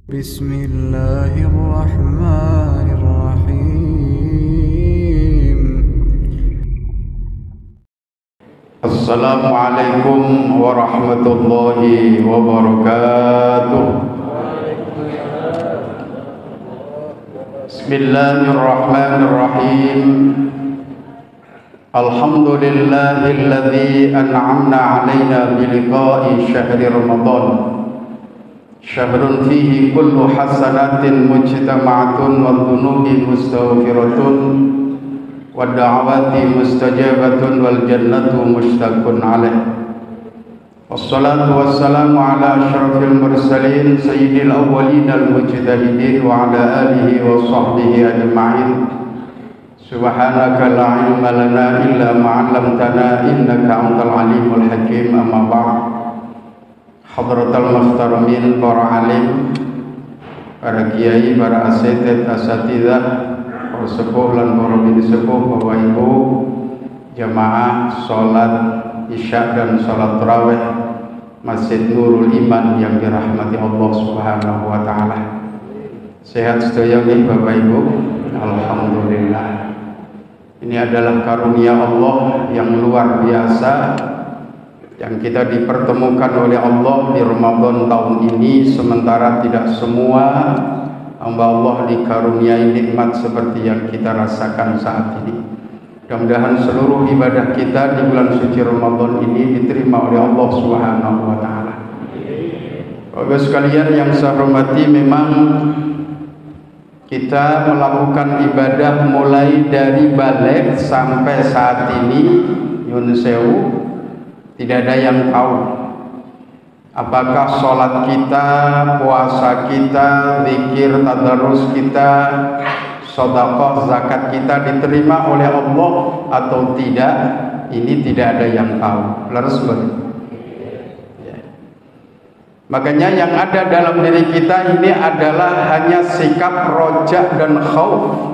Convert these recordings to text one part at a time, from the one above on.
Bismillahirrahmanirrahim. Assalamualaikum warahmatullahi wabarakatuh. Bismillahirrahmanirrahim. Alhamdulillahilladzi an'amna 'alaina biliqa'i syahri Ramadan. Syahrun fihi kullu hasanatin mujtama'atun wa dhunubi mustaghfiratun wa da'awati mustajabatun wal jannatu mushtaqun alaih. Wassalatu wassalamu ala asyrafil mursalin sayyidil awwalin al mujtahidin wa ala alihi wa sahbihi ajma'in. Subhanaka la ilma lana illa ma 'allamtana innaka antal alimul hakim. Amma ba'd. Hadratal muhtaramin, para alim, para kiai, para asatidz, para sepuh lan para bini sepuh, Bapak Ibu, jamaah salat Isya dan salat tarawih Masjid Nurul Iman yang dirahmati Allah Subhanahu wa taala. Sehat sedaya nggih Bapak Ibu? Alhamdulillah. Ini adalah karunia Allah yang luar biasa yang kita dipertemukan oleh Allah di Ramadan tahun ini, sementara tidak semua hamba Allah dikaruniai nikmat seperti yang kita rasakan saat ini. Mudah-mudahan seluruh ibadah kita di bulan suci Ramadan ini diterima oleh Allah Subhanahu wa taala. Bapak sekalian yang saya hormati, memang kita melakukan ibadah mulai dari balik sampai saat ini, nyun sewu, tidak ada yang tahu apakah sholat kita, puasa kita, zikir, tadarus kita, sedekah, zakat kita diterima oleh Allah atau tidak. Ini tidak ada yang tahu. Leres betul. Ya. Makanya yang ada dalam diri kita ini adalah hanya sikap roja dan khauf.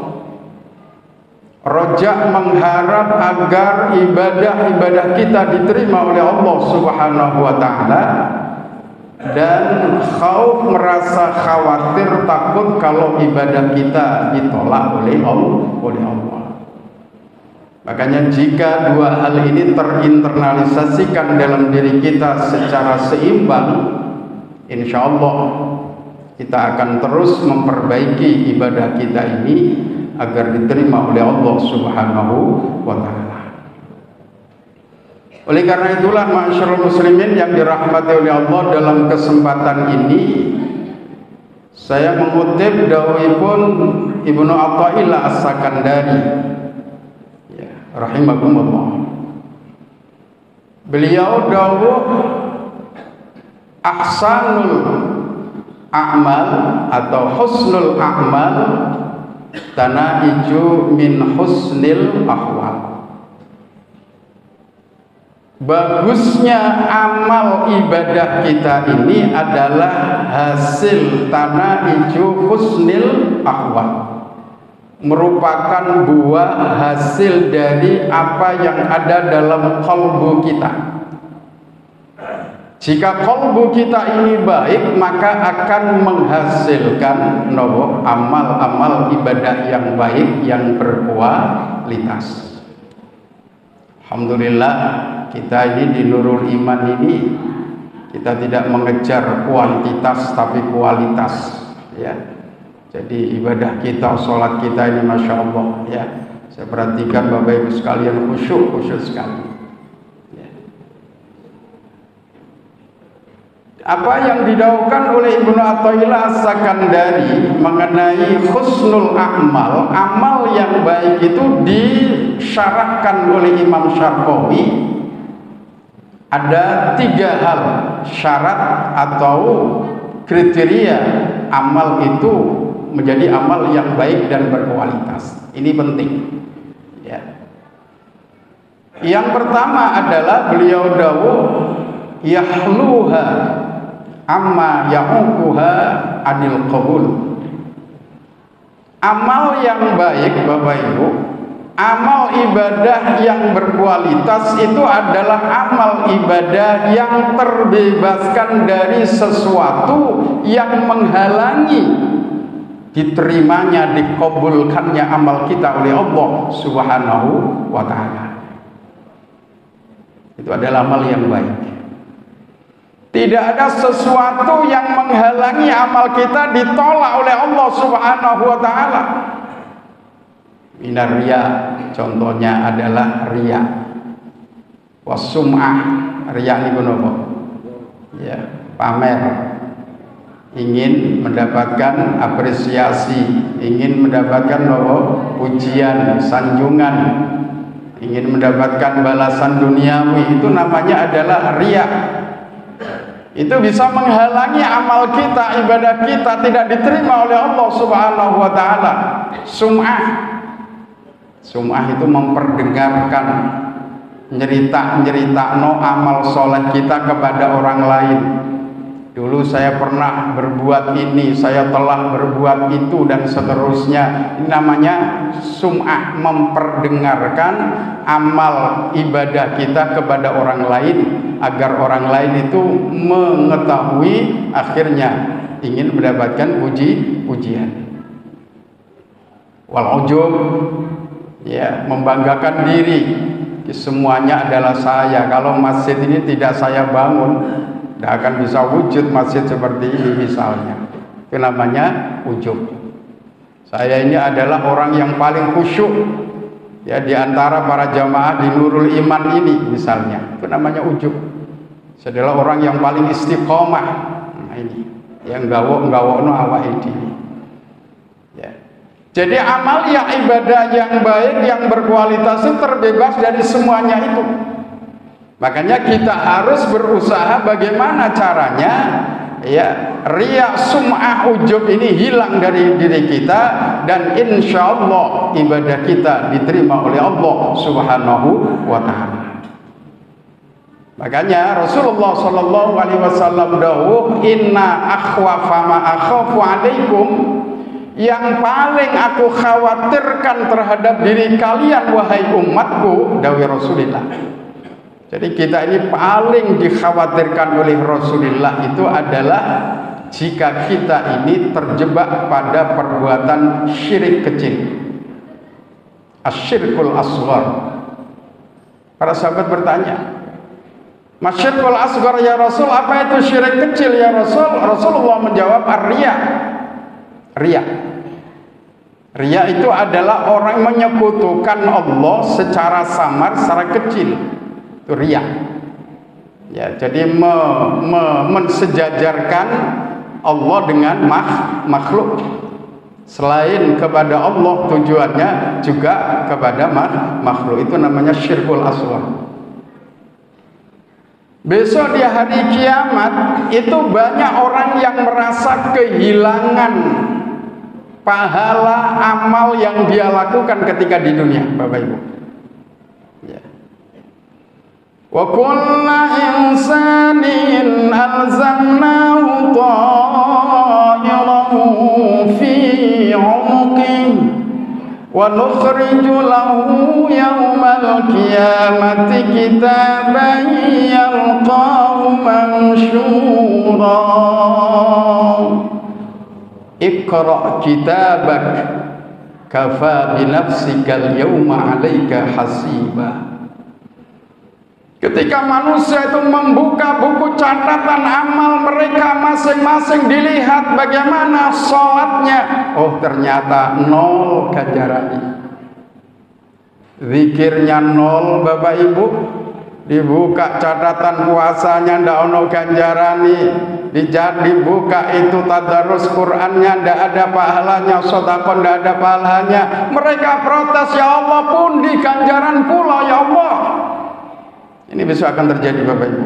Roja mengharap agar ibadah-ibadah kita diterima oleh Allah Subhanahu wa taala, dan khauf merasa khawatir, takut kalau ibadah kita ditolak oleh Allah. Makanya jika dua hal ini terinternalisasikan dalam diri kita secara seimbang, insya Allah kita akan terus memperbaiki ibadah kita ini agar diterima oleh Allah Subhanahu wa taala. Oleh karena itulah, ma'asyiral muslimin yang dirahmati oleh Allah, dalam kesempatan ini saya mengutip dawuhipun Ibnu Athaillah As-Sakandari, ya, rahimahumullah. Beliau dawuh, ahsanul a'mal atau husnul a'mal tanaiju min husnil ahwal. Bagusnya amal ibadah kita ini adalah hasil tanaiju husnil ahwal, merupakan buah hasil dari apa yang ada dalam qalbu kita. Jika kalbu kita ini baik, maka akan menghasilkan amal-amal ibadah yang baik, yang berkualitas. Alhamdulillah, kita ini di Nurul Iman ini, kita tidak mengejar kuantitas tapi kualitas, ya. Jadi ibadah kita, sholat kita ini Masya Allah, ya. Saya perhatikan Bapak Ibu sekalian khusyuk sekali. Apa yang didaukan oleh Ibnu Athaillah As-Sakandari mengenai husnul a'mal, amal yang baik itu disyarahkan oleh Imam Syarqawi. Ada 3 hal syarat atau kriteria amal itu menjadi amal yang baik dan berkualitas. Ini penting, ya. Yang pertama adalah beliau dawuh, yahluha amma ya'uquha anil qabul. Amal yang baik Bapak Ibu Amal ibadah yang berkualitas itu adalah amal ibadah yang terbebaskan dari sesuatu yang menghalangi diterimanya, dikabulkannya amal kita oleh Allah Subhanahu wa ta'ala. Itu adalah amal yang baik. Tidak ada sesuatu yang menghalangi amal kita ditolak oleh Allah Subhanahu wa ta'ala. Minar riya, contohnya adalah riya. Wasum'ah, riya ini apa? Ya, pamer. Ingin mendapatkan apresiasi, ingin mendapatkan pujian, sanjungan, ingin mendapatkan balasan duniawi, itu namanya adalah riya. Itu bisa menghalangi amal kita, ibadah kita tidak diterima oleh Allah Subhanahu wa ta'ala. Sum'ah itu memperdengarkan, nyerita-no amal soleh kita kepada orang lain. Dulu saya pernah berbuat ini, saya telah berbuat itu, dan seterusnya. Ini namanya sum'ah, memperdengarkan amal ibadah kita kepada orang lain, agar orang lain itu mengetahui, akhirnya ingin mendapatkan pujian. Wal ujub, ya, membanggakan diri, semuanya adalah saya. Kalau masjid ini tidak saya bangun, tidak akan bisa wujud masjid seperti ini misalnya. Itu namanya ujub. Saya ini adalah orang yang paling khusyuk, ya, di antara para jamaah di Nurul Iman ini misalnya. Itu namanya ujub. Saya adalah orang yang paling istiqomah. Nah, ini yang gawok-gawokno awak ini. Ya. Jadi amal yang ibadah yang baik, yang berkualitas itu terbebas dari semuanya itu. Makanya kita harus berusaha bagaimana caranya, ya, riya, sum'ah, ujub ini hilang dari diri kita, dan insya Allah ibadah kita diterima oleh Allah Subhanahu wa ta'ala. Makanya Rasulullah Shallallahu Alaihi Wasallam dawuh, inna akhwafa ma akhafu alaikum, yang paling aku khawatirkan terhadap diri kalian wahai umatku, dawuh Rasulullah. Jadi kita ini paling dikhawatirkan oleh Rasulullah itu adalah jika kita ini terjebak pada perbuatan syirik kecil, asyirkul asghar. Para sahabat bertanya, masyirkul asghar ya Rasul, apa itu syirik kecil ya Rasul? Rasulullah menjawab, ar-riya. Riya itu adalah orang menyekutukan Allah secara samar, secara kecil. Itu riya. Ya, jadi mensejajarkan Allah dengan makhluk. Selain kepada Allah, tujuannya juga kepada makhluk. Itu namanya syirkul asghar. Besok di hari kiamat itu banyak orang yang merasa kehilangan pahala amal yang dia lakukan ketika di dunia, Bapak Ibu. Ya. Wa kullu insanin alzamnahu ta'irahu fi 'unuqihi wa nukhriju lahu yawmal qiyamati kitaban yalqahu manshura. Iqra' kitabak kafa bi nafsika al-yawma 'alaika hasiba. Ketika manusia itu membuka buku catatan amal mereka masing-masing, dilihat bagaimana sholatnya, oh ternyata nol ganjarannya. Zikirnya nol, Bapak Ibu. Dibuka catatan puasanya ndak ono ganjarani, dibuka itu tadarus Qur'annya ndak ada pahalanya, sedekah ndak ada pahalanya. Mereka protes, ya Allah, pun di ganjaran pula ya Allah. Ini besok akan terjadi, Bapak Ibu.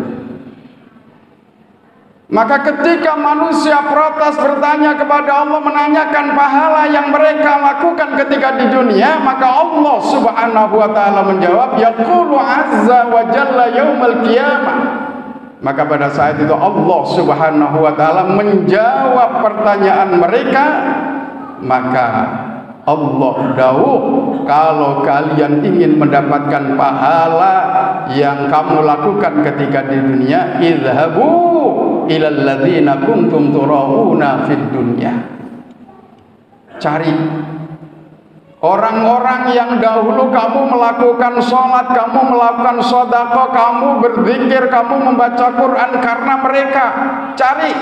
Maka ketika manusia protes, bertanya kepada Allah, menanyakan pahala yang mereka lakukan ketika di dunia, maka Allah Subhanahu wa ta'ala menjawab, yaqulu azza wa jalla yaumal qiyamah. Maka pada saat itu Allah Subhanahu wa ta'ala menjawab pertanyaan mereka, maka Allah dawuh, kalau kalian ingin mendapatkan pahala yang kamu lakukan ketika di dunia, idhabu ilal ladzina kuntum turauna fid dunya. Cari orang-orang yang dahulu kamu melakukan sholat, kamu melakukan sedekah, kamu berzikir, kamu membaca Quran karena mereka. Cari.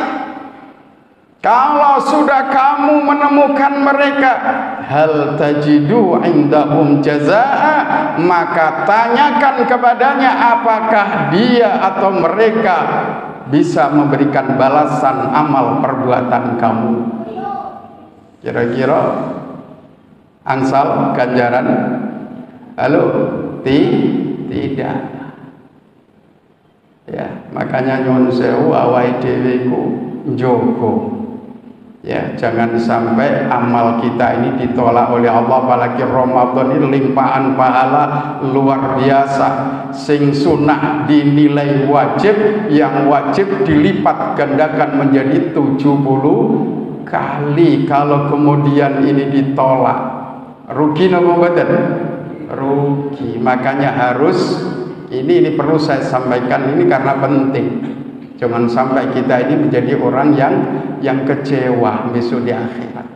Kalau sudah kamu menemukan mereka, hal tajidu indahum jazaa, maka tanyakan kepadanya apakah dia atau mereka bisa memberikan balasan amal perbuatan kamu. Kira-kira angsal ganjaran? Halo, tidak. Ya, makanya nyuwun sewu awake dhewe ku njogo. Ya, jangan sampai amal kita ini ditolak oleh Allah, apalagi Ramadan ini limpahan pahala luar biasa. Sing sunnah dinilai wajib, yang wajib dilipat gandakan menjadi 70 kali. Kalau kemudian ini ditolak, rugi napa mboten? Rugi. Makanya harus ini perlu saya sampaikan ini karena penting. Jangan sampai kita ini menjadi orang yang kecewa besok di akhirat.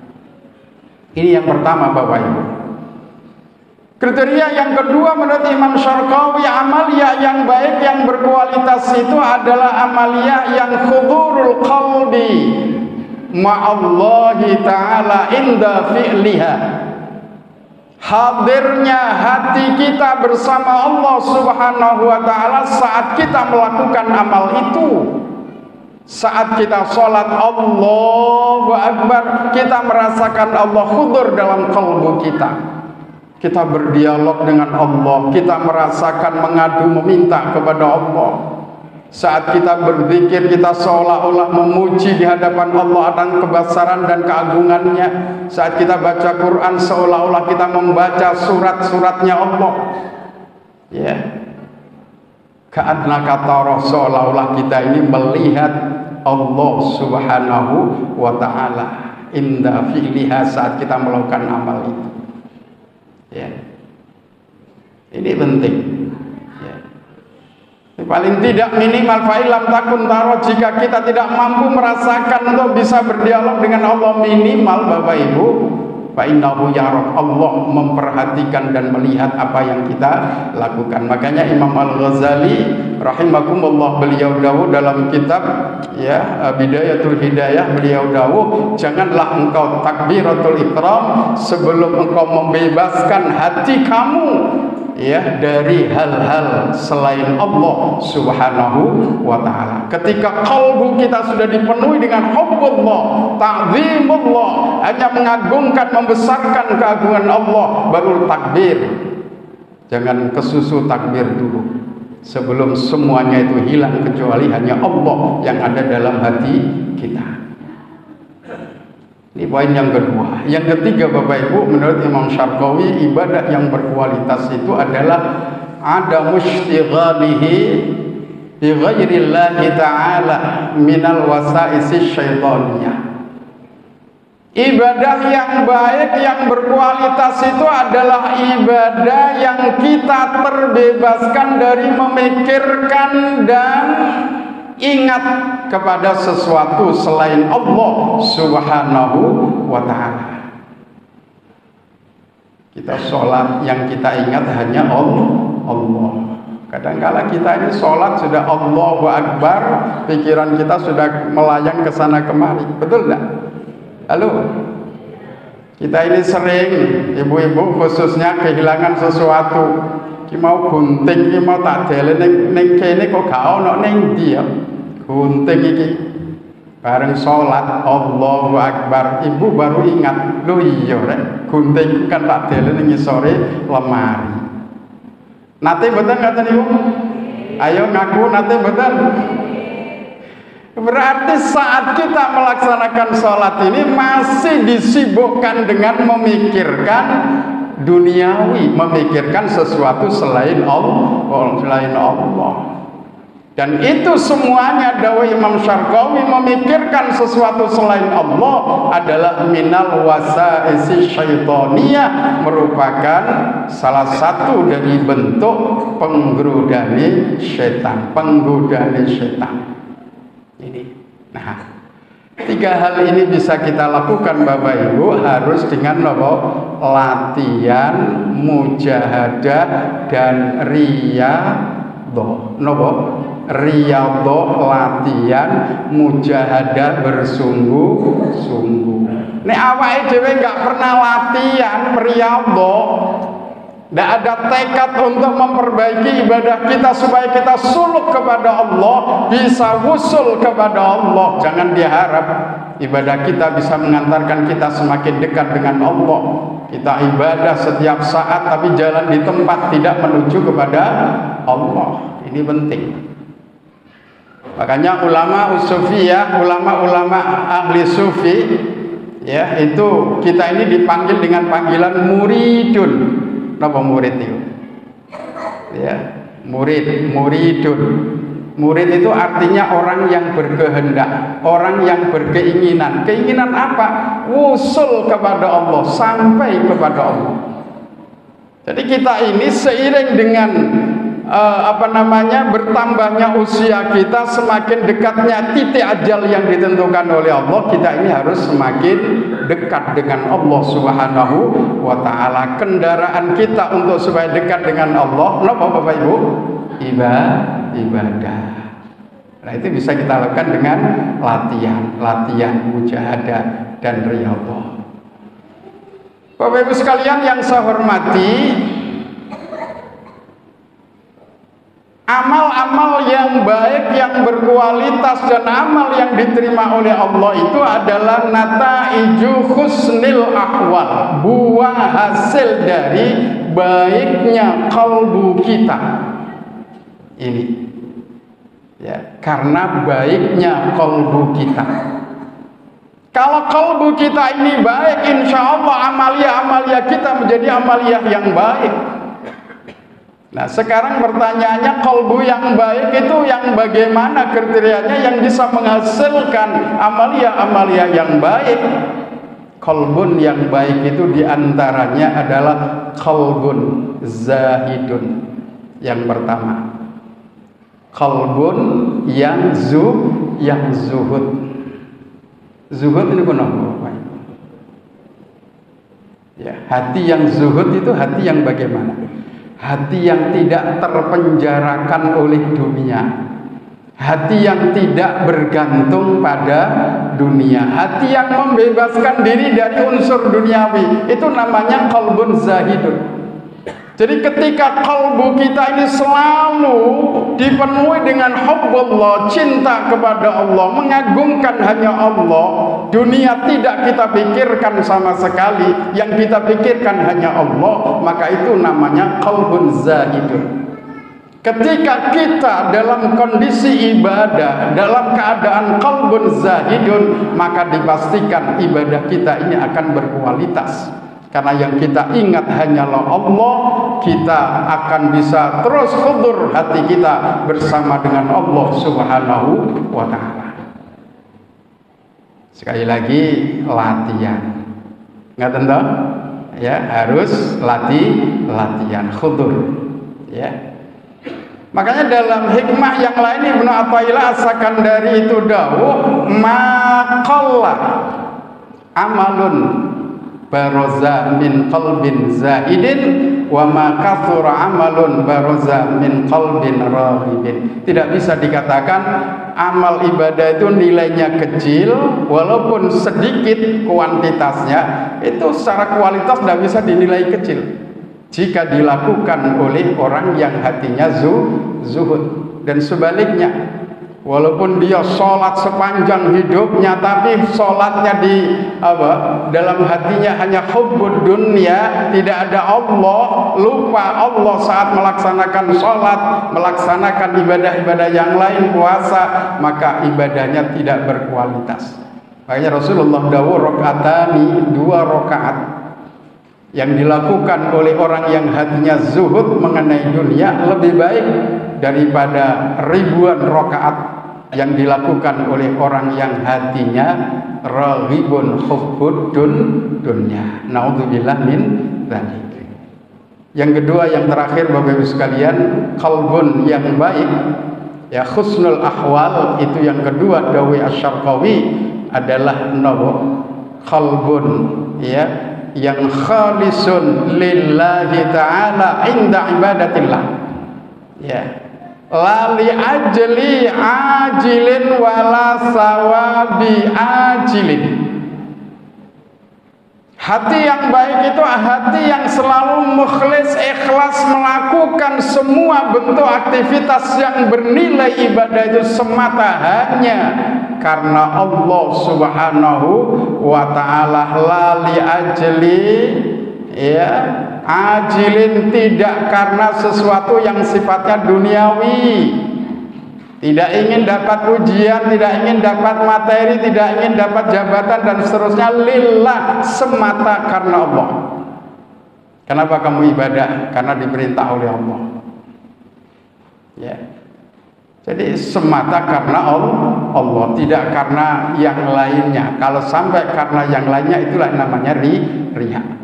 Ini yang pertama Bapak Ibu. Kriteria yang kedua menurut Imam Syarqawi, amalia yang baik yang berkualitas itu adalah amalia yang khudurul qalbi ma'allahi ta'ala inda fi'liha. Hadirnya hati kita bersama Allah Subhanahu wa ta'ala saat kita melakukan amal itu. Saat kita sholat, Allahu Akbar, kita merasakan Allah hudur dalam kalbu kita. Kita berdialog dengan Allah, kita merasakan mengadu meminta kepada Allah. Saat kita berzikir, kita seolah-olah memuji di hadapan Allah akan kebesaran dan keagungannya. Saat kita baca Quran, seolah-olah kita membaca surat-suratnya Allah. Ya, karena kata seolah-olah kita ini melihat Allah Subhanahu wa ta'ala inda fi'liha saat kita melakukan amal itu. Ya, ini penting. Paling tidak minimal fa'ilam takun taro, jika kita tidak mampu merasakan untuk bisa berdialog dengan Allah, minimal Bapak Ibu fa'innahu yarab, Allah memperhatikan dan melihat apa yang kita lakukan. Makanya Imam Al-Ghazali rahimakumullah, beliau dawuh dalam kitab ya Bidayatul Hidayah, beliau dawuh, janganlah engkau takbiratul ihram sebelum engkau membebaskan hati kamu ya dari hal-hal selain Allah Subhanahu wa ta'ala. Ketika kalbu kita sudah dipenuhi dengan hubbullah, ta'zimullah, hanya mengagungkan, membesarkan keagungan Allah, baru takbir. Jangan kesusu takbir dulu sebelum semuanya itu hilang, kecuali hanya Allah yang ada dalam hati kita. Ini poin yang kedua. Yang ketiga Bapak Ibu, menurut Imam Syarqawi, ibadah yang berkualitas itu adalah ada mushtighalihi bi ghairillahi ta'ala minal wasa'isi syaitaniyah. Ibadah yang baik yang berkualitas itu adalah ibadah yang kita terbebaskan dari memikirkan dan ingat kepada sesuatu selain Allah Subhanahu wa ta'ala. Kita sholat yang kita ingat hanya Allah. Kadang-kala kita ini sholat sudah Allahu Akbar, pikiran kita sudah melayang ke sana kemari. Betul enggak? Halo? Kita ini sering, ibu-ibu khususnya, kehilangan sesuatu. Ki mau gunting, ki mau tak delen ning kene kok gak ono ning ndi ya. Gunting iki bareng salat Allahu Akbar, ibu baru ingat, lho iya rek, gunting kan tak delen ning ngisore lemari. Nate mboten ngaten niku? Ayo ngaku nate mboten? Berarti saat kita melaksanakan sholat ini masih disibukkan dengan memikirkan duniawi, memikirkan sesuatu selain Allah. Dan itu semuanya dawuh Imam Syarqawi, memikirkan sesuatu selain Allah adalah minal wasaisi syaitoniyah, merupakan salah satu dari bentuk penggodaan setan, ini. Nah, 3 hal ini bisa kita lakukan Bapak Ibu, harus dengan latihan, mujahadah, dan riyadhah. Riyadhah, latihan, mujahadah bersungguh-sungguh. Nek awake dhewe enggak pernah latihan riyadhah, tidak ada tekad untuk memperbaiki ibadah kita supaya kita suluk kepada Allah, bisa wusul kepada Allah. Jangan diharap ibadah kita bisa mengantarkan kita semakin dekat dengan Allah. Kita ibadah setiap saat tapi jalan di tempat tidak menuju kepada Allah. Ini penting. Makanya ulama usufiyah, ulama-ulama ahli sufi, ya, itu kita ini dipanggil dengan panggilan muridun. Napa murid itu? Ya, muridun. Murid itu artinya orang yang berkehendak, orang yang berkeinginan. Keinginan apa? Wusul kepada Allah, sampai kepada Allah. Jadi kita ini seiring dengan bertambahnya usia kita, semakin dekatnya titik ajal yang ditentukan oleh Allah, kita ini harus semakin dekat dengan Allah Subhanahu wa ta'ala. Kendaraan kita untuk supaya dekat dengan Allah, napa Bapak Ibu? Ibadah. Nah, itu bisa kita lakukan dengan latihan, mujahadah, dan riyadhah. Bapak Ibu sekalian yang saya hormati, amal-amal yang baik, yang berkualitas, dan amal yang diterima oleh Allah itu adalah nataiju husnil ahwal, buah hasil dari baiknya kalbu kita. Ini, ya, karena baiknya kalbu kita. Kalau kalbu kita ini baik, insya Allah amalia kita menjadi amalia yang baik. Nah, sekarang pertanyaannya, kalbu yang baik itu yang bagaimana kriterianya yang bisa menghasilkan amalia yang baik? Kalbun yang baik itu diantaranya adalah kalbun zahidun. Yang pertama, kalbun yang zuhud. Zuhud ini kenapa? Ya, hati yang zuhud itu hati yang bagaimana? Hati yang tidak terpenjarakan oleh dunia, hati yang tidak bergantung pada dunia, hati yang membebaskan diri dari unsur duniawi, itu namanya qalbun zahidun. Jadi ketika kalbu kita ini selalu dipenuhi dengan hubbullah, cinta kepada Allah, mengagungkan hanya Allah, dunia tidak kita pikirkan sama sekali, yang kita pikirkan hanya Allah, maka itu namanya qalbun zahidun. Ketika kita dalam kondisi ibadah, dalam keadaan qalbun zahidun, maka dipastikan ibadah kita ini akan berkualitas. Karena yang kita ingat hanyalah Allah, kita akan bisa terus hudur hati kita bersama dengan Allah Subhanahu wa ta'ala. Sekali lagi, latihan. Nggak tentu? Ya, harus latihan hudur. Ya. Makanya dalam hikmah yang lain Ibnu Athaillah As-Sakandari itu dawuh, maqalla amalun baroza min qalbin zaidin wa ma kathura amalun baroza min qalbin raghibin. Tidak bisa dikatakan amal ibadah itu nilainya kecil, walaupun sedikit kuantitasnya, itu secara kualitas tidak bisa dinilai kecil jika dilakukan oleh orang yang hatinya zuhud. Dan sebaliknya, walaupun dia sholat sepanjang hidupnya, tapi sholatnya dalam hatinya hanya hubbud dunya, tidak ada Allah, lupa Allah saat melaksanakan sholat, melaksanakan ibadah-ibadah yang lain, puasa, maka ibadahnya tidak berkualitas. Makanya Rasulullah dawuh, rakaatani, 2 rakaat yang dilakukan oleh orang yang hatinya zuhud mengenai dunia lebih baik daripada ribuan rakaat yang dilakukan oleh orang yang hatinya raghibun hubbud dunya. Naudzubillah min dzalik. Yang kedua, yang terakhir Bapak Ibu sekalian, qalbun yang baik, ya husnul ahwal, itu yang kedua Dawi Asy-Syarqawi adalah qalbun, ya, yang khalisun lillahi ta'ala inda ibadatillah, ya, lali ajli ajilin wala sawabi ajilin. Hati yang baik itu hati yang selalu mukhlis, ikhlas melakukan semua bentuk aktivitas yang bernilai ibadah itu semata hanya karena Allah Subhanahu wa ta'ala, lali ajli, ya, ajilin, tidak karena sesuatu yang sifatnya duniawi. Tidak ingin dapat ujian, tidak ingin dapat materi, tidak ingin dapat jabatan dan seterusnya, lillah, semata karena Allah. Kenapa kamu ibadah? Karena diperintah oleh Allah. Ya. Jadi semata karena Allah, tidak karena yang lainnya. Kalau sampai karena yang lainnya, itulah namanya riya.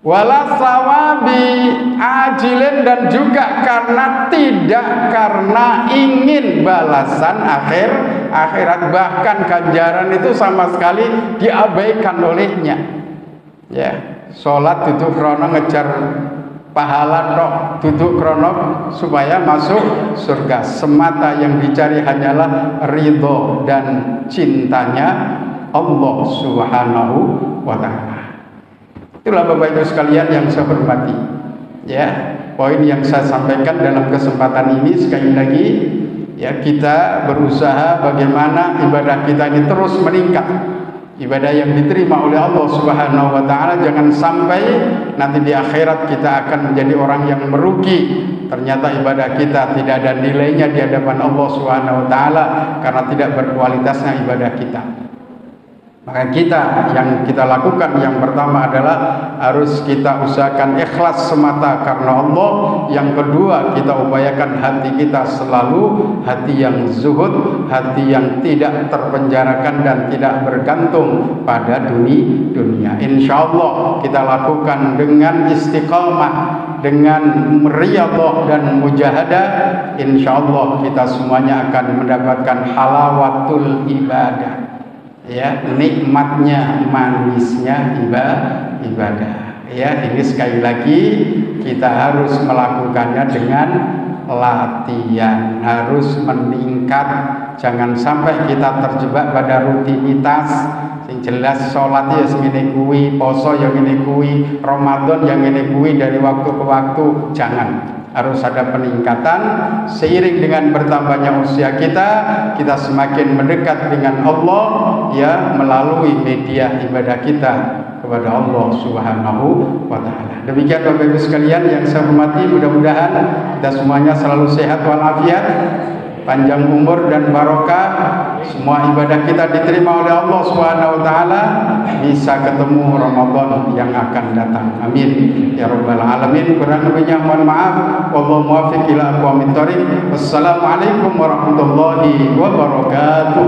Wala sawabi ajilin, dan juga tidak karena ingin balasan akhirat, bahkan ganjaran itu sama sekali diabaikan olehnya. Ya, sholat duduk krono ngejar pahala tok, duduk krono supaya masuk surga. Semata yang dicari hanyalah ridho dan cintanya Allah Subhanahu wa ta'ala. Itulah Bapak Ibu sekalian yang saya hormati, ya, poin yang saya sampaikan dalam kesempatan ini. Sekali lagi, ya, kita berusaha bagaimana ibadah kita ini terus meningkat, ibadah yang diterima oleh Allah Subhanahu wa ta'ala. Jangan sampai nanti di akhirat kita akan menjadi orang yang merugi, ternyata ibadah kita tidak ada nilainya di hadapan Allah Subhanahu wa ta'ala karena tidak berkualitasnya ibadah kita. Maka yang kita lakukan yang pertama adalah harus kita usahakan ikhlas semata karena Allah. Yang kedua, kita upayakan hati kita selalu hati yang zuhud, hati yang tidak terpenjarakan dan tidak bergantung pada dunia. Insya Allah kita lakukan dengan istiqamah, dengan riyadhah dan mujahadah. Insya Allah kita semuanya akan mendapatkan halawatul ibadah, ya, nikmatnya, manisnya ibadah. Ya, ini sekali lagi kita harus melakukannya dengan latihan, harus meningkat. Jangan sampai kita terjebak pada rutinitas. Yang jelas sholat ya segini kuwi, poso yang ini kuwi, Ramadan yang ini kuwi dari waktu ke waktu. Jangan. Harus ada peningkatan. Seiring dengan bertambahnya usia kita semakin mendekat dengan Allah, ya, melalui media ibadah kita kepada Allah Subhanahu wa ta'ala. Demikian Bapak Ibu sekalian yang saya hormati, mudah-mudahan kita semuanya selalu sehat walafiat, panjang umur dan barokah, semua ibadah kita diterima oleh Allah Subhanahu wa ta'ala, bisa ketemu Ramadan yang akan datang. Amin ya rabbal alamin. Kurang lebihnya mohon maaf. Wallahu muwaffiq ila aqwamit thoriq. Wassalamualaikum warahmatullahi wabarakatuh.